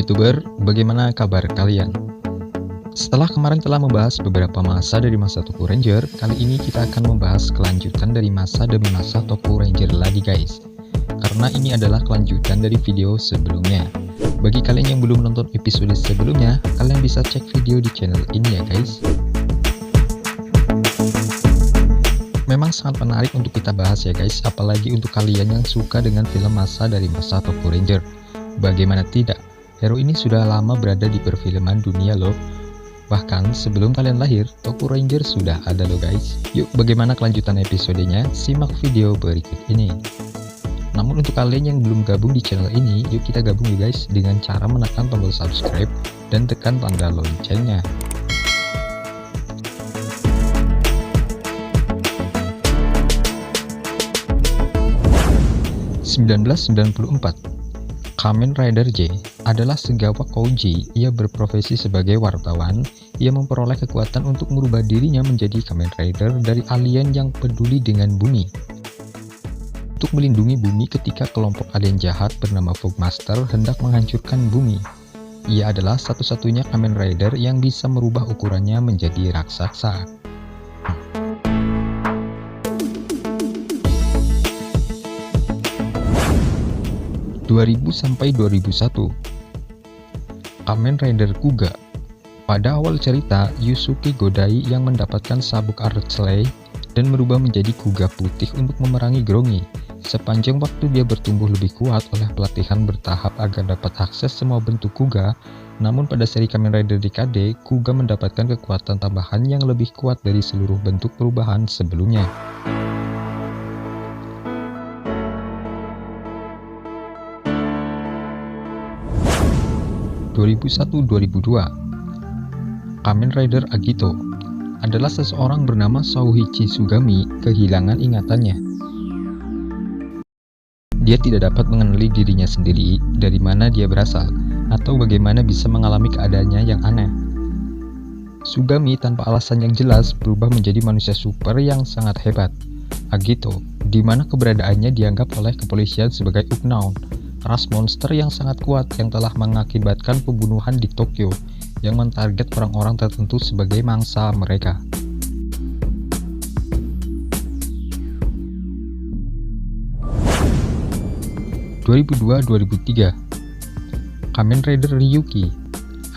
YouTuber, bagaimana kabar kalian? Setelah kemarin telah membahas beberapa masa dari masa Tokyo Ranger, kali ini kita akan membahas kelanjutan dari masa demi masa Tokyo Ranger lagi guys. Karena ini adalah kelanjutan dari video sebelumnya. Bagi kalian yang belum nonton episode sebelumnya, kalian bisa cek video di channel ini ya guys. Memang sangat menarik untuk kita bahas ya guys, apalagi untuk kalian yang suka dengan film masa dari masa Tokyo Ranger. Bagaimana tidak, hero ini sudah lama berada di perfilman dunia loh. Bahkan sebelum kalian lahir, Tokyo Ranger sudah ada loh guys. Yuk bagaimana kelanjutan episodenya, simak video berikut ini. Namun untuk kalian yang belum gabung di channel ini, yuk kita gabung ya guys dengan cara menekan tombol subscribe dan tekan tanda loncengnya. (1994) Kamen Rider J adalah Segawa Kouji. Ia berprofesi sebagai wartawan. Ia memperoleh kekuatan untuk merubah dirinya menjadi Kamen Rider dari alien yang peduli dengan bumi. Untuk melindungi bumi ketika kelompok alien jahat bernama Fogmaster hendak menghancurkan bumi. Ia adalah satu-satunya Kamen Rider yang bisa merubah ukurannya menjadi raksasa. 2000–2001 Kamen Rider Kuga. Pada awal cerita, Yusuke Godai yang mendapatkan sabuk Archley dan berubah menjadi Kuga putih untuk memerangi Grongi. Sepanjang waktu dia bertumbuh lebih kuat oleh pelatihan bertahap agar dapat akses semua bentuk Kuga. Namun pada seri Kamen Rider Decade, Kuga mendapatkan kekuatan tambahan yang lebih kuat dari seluruh bentuk perubahan sebelumnya. (2001–2002) Kamen Rider Agito adalah seseorang bernama Souichi Sugami kehilangan ingatannya. Dia tidak dapat mengenali dirinya sendiri, dari mana dia berasal, atau bagaimana bisa mengalami keadaannya yang aneh. Sugami tanpa alasan yang jelas berubah menjadi manusia super yang sangat hebat, Agito, di mana keberadaannya dianggap oleh kepolisian sebagai Unknown, ras monster yang sangat kuat yang telah mengakibatkan pembunuhan di Tokyo yang mentarget orang-orang tertentu sebagai mangsa mereka. (2002–2003) Kamen Rider Ryuki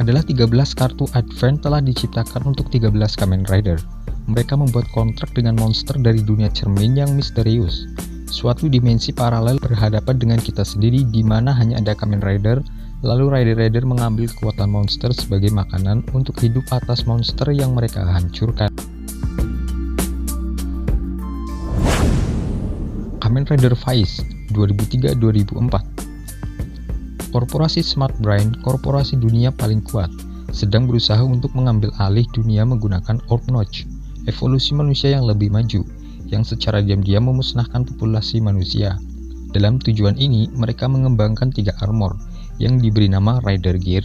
adalah 13 kartu advent telah diciptakan untuk 13 Kamen Rider. Mereka membuat kontrak dengan monster dari dunia cermin yang misterius. Suatu dimensi paralel berhadapan dengan kita sendiri di mana hanya ada Kamen Rider, lalu Rider-Rider mengambil kekuatan monster sebagai makanan untuk hidup atas monster yang mereka hancurkan. Kamen Rider Vice 2003–2004 Korporasi Smart Brain, korporasi dunia paling kuat, sedang berusaha untuk mengambil alih dunia menggunakan Orb Notch, evolusi manusia yang lebih maju, yang secara diam-diam memusnahkan populasi manusia. Dalam tujuan ini, mereka mengembangkan 3 armor yang diberi nama Rider Gear,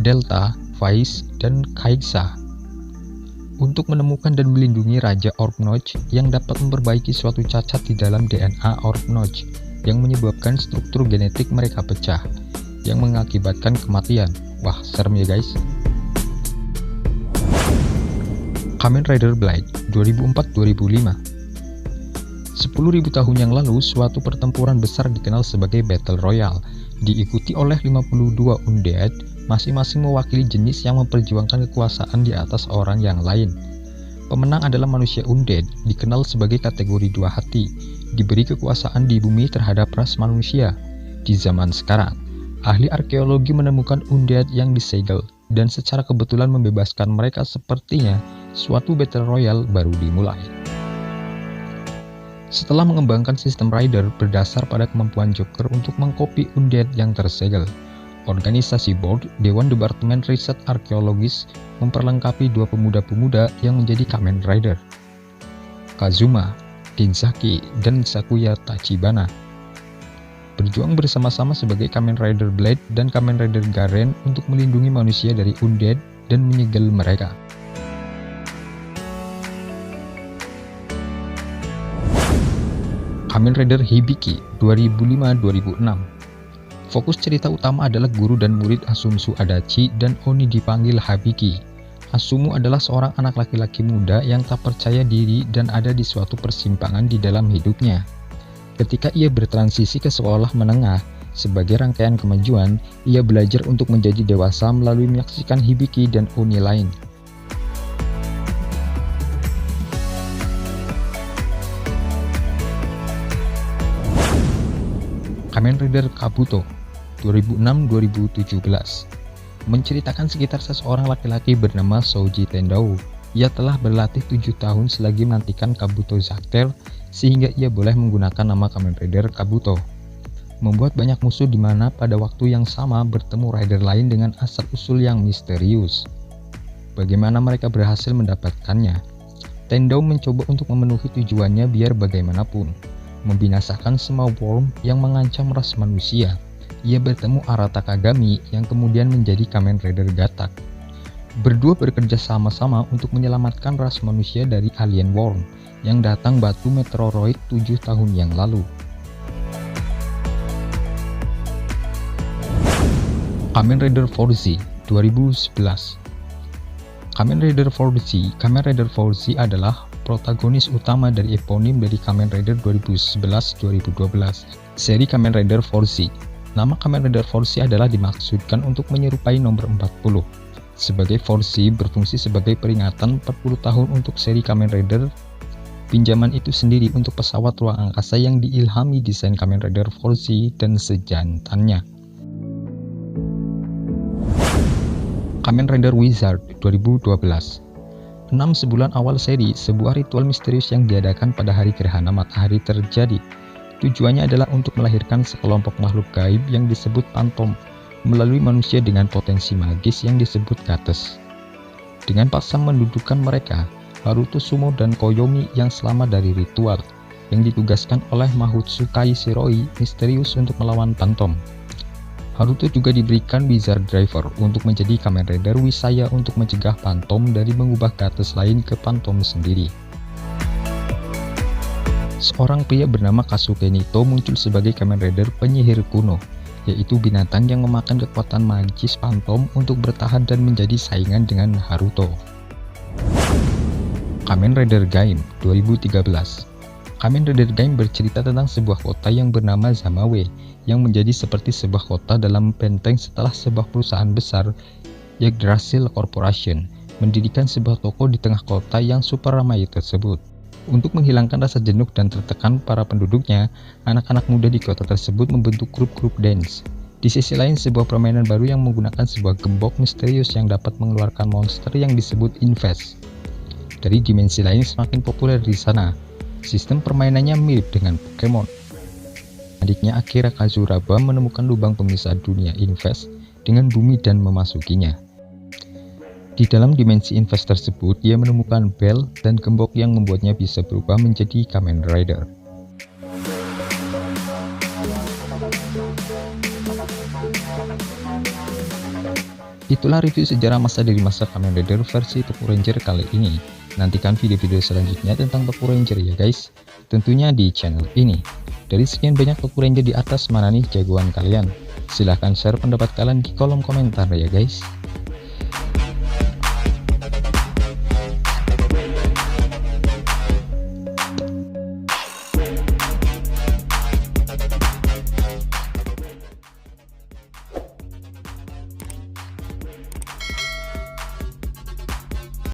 Delta, Vice, dan Kai'Sa untuk menemukan dan melindungi Raja Orb Notch yang dapat memperbaiki suatu cacat di dalam DNA Orb Notch yang menyebabkan struktur genetik mereka pecah, yang mengakibatkan kematian. Wah, serem ya guys. Kamen Rider Blade 2004–2005 10.000 tahun yang lalu, suatu pertempuran besar dikenal sebagai Battle Royale, diikuti oleh 52 undead, masing-masing mewakili jenis yang memperjuangkan kekuasaan di atas orang yang lain. Pemenang adalah manusia undead, dikenal sebagai kategori 2 hati, diberi kekuasaan di bumi terhadap ras manusia. Di zaman sekarang, ahli arkeologi menemukan undead yang disegel, dan secara kebetulan membebaskan mereka. Sepertinya, suatu Battle Royale baru dimulai. Setelah mengembangkan sistem Rider berdasar pada kemampuan Joker untuk mengkopi undead yang tersegel, organisasi Board, Dewan Departemen Riset Arkeologis, memperlengkapi 2 pemuda-pemuda yang menjadi Kamen Rider, Kazuma Genzaki dan Sakuya Tachibana, berjuang bersama-sama sebagai Kamen Rider Blade dan Kamen Rider Garen untuk melindungi manusia dari undead dan menyegel mereka. Kamen Rider Hibiki 2005–2006 Fokus cerita utama adalah guru dan murid Asumsu Adachi dan Oni dipanggil Habiki. Asumu adalah seorang anak laki-laki muda yang tak percaya diri dan ada di suatu persimpangan di dalam hidupnya. Ketika ia bertransisi ke sekolah menengah, sebagai rangkaian kemajuan, ia belajar untuk menjadi dewasa melalui menyaksikan Hibiki dan Oni lain. Kamen Rider Kabuto 2006-2017 menceritakan sekitar seseorang laki-laki bernama Souji Tendou. Ia telah berlatih 7 tahun selagi menantikan Kabuto Zakter sehingga ia boleh menggunakan nama Kamen Rider Kabuto. Membuat banyak musuh di mana pada waktu yang sama bertemu rider lain dengan asal-usul yang misterius. Bagaimana mereka berhasil mendapatkannya? Tendou mencoba untuk memenuhi tujuannya biar bagaimanapun, membinasakan semua worm yang mengancam ras manusia. Ia bertemu Arata Kagami yang kemudian menjadi Kamen Rider Gatak. Berdua bekerja sama-sama untuk menyelamatkan ras manusia dari alien worm yang datang batu meteoroid 7 tahun yang lalu. Kamen Rider Forzi 2011. Kamen Rider Forzi adalah protagonis utama dari eponim dari Kamen Rider 2011-2012, seri Kamen Rider Forzi. Nama Kamen Rider Forzi adalah dimaksudkan untuk menyerupai nomor 40. Sebagai Forzi berfungsi sebagai peringatan 40 tahun untuk seri Kamen Rider. Pinjaman itu sendiri untuk pesawat ruang angkasa yang diilhami desain Kamen Rider Forzi dan sejantannya. Kamen Rider Wizard 2012. 6 sebulan awal seri, sebuah ritual misterius yang diadakan pada hari gerhana matahari terjadi. Tujuannya adalah untuk melahirkan sekelompok makhluk gaib yang disebut Phantom melalui manusia dengan potensi magis yang disebut Gates. Dengan paksa mendudukkan mereka, Haruto Sumo dan Koyomi yang selamat dari ritual, yang ditugaskan oleh Mahotsukai Shiroi misterius untuk melawan Phantom. Haruto juga diberikan Wizard Driver untuk menjadi Kamen Rider Wisaya untuk mencegah Phantom dari mengubah Gates lain ke Phantom sendiri. Seorang pria bernama Kasuke Nito muncul sebagai Kamen Rider penyihir kuno, yaitu binatang yang memakan kekuatan magis Phantom untuk bertahan dan menjadi saingan dengan Haruto. Kamen Rider Gaim 2013. Kamen Rider Gaim bercerita tentang sebuah kota yang bernama Zamawe, yang menjadi seperti sebuah kota dalam benteng setelah sebuah perusahaan besar, Yggdrasil Corporation, mendirikan sebuah toko di tengah kota yang super ramai tersebut. Untuk menghilangkan rasa jenuh dan tertekan para penduduknya, anak-anak muda di kota tersebut membentuk grup-grup dance. Di sisi lain, sebuah permainan baru yang menggunakan sebuah gembok misterius yang dapat mengeluarkan monster yang disebut Infest. Dari dimensi lain semakin populer di sana. Sistem permainannya mirip dengan Pokemon. Adiknya Akira Kazuraba menemukan lubang pemisah dunia Infest dengan bumi dan memasukinya. Di dalam dimensi Infest tersebut, dia menemukan bel dan gembok yang membuatnya bisa berubah menjadi Kamen Rider. Itulah review sejarah masa dari masa Kamen Rider versi Tokyo Ranger kali ini. Nantikan video-video selanjutnya tentang Tokyo Ranger ya guys, tentunya di channel ini. Dari sekian banyak Tokyo Ranger di atas, mana nih jagoan kalian? Silahkan share pendapat kalian di kolom komentar ya guys.